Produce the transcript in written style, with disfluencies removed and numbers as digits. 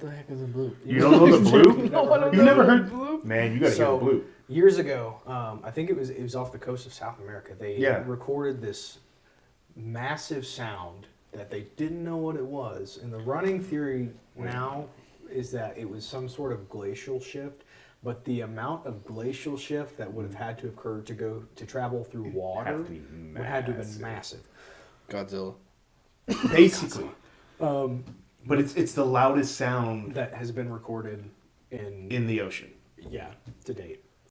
the heck is a bloop? You don't know the bloop? No, You never heard? bloop? Man, you got to hear the bloop. Years ago, I think it was off the coast of South America. They recorded this massive sound that they didn't know what it was. And the running theory now is that it was some sort of glacial shift. But the amount of glacial shift that would have had to occur to travel through water would have to have been massive. Godzilla. Basically. But it's the loudest sound that has been recorded in the ocean. Yeah, to date.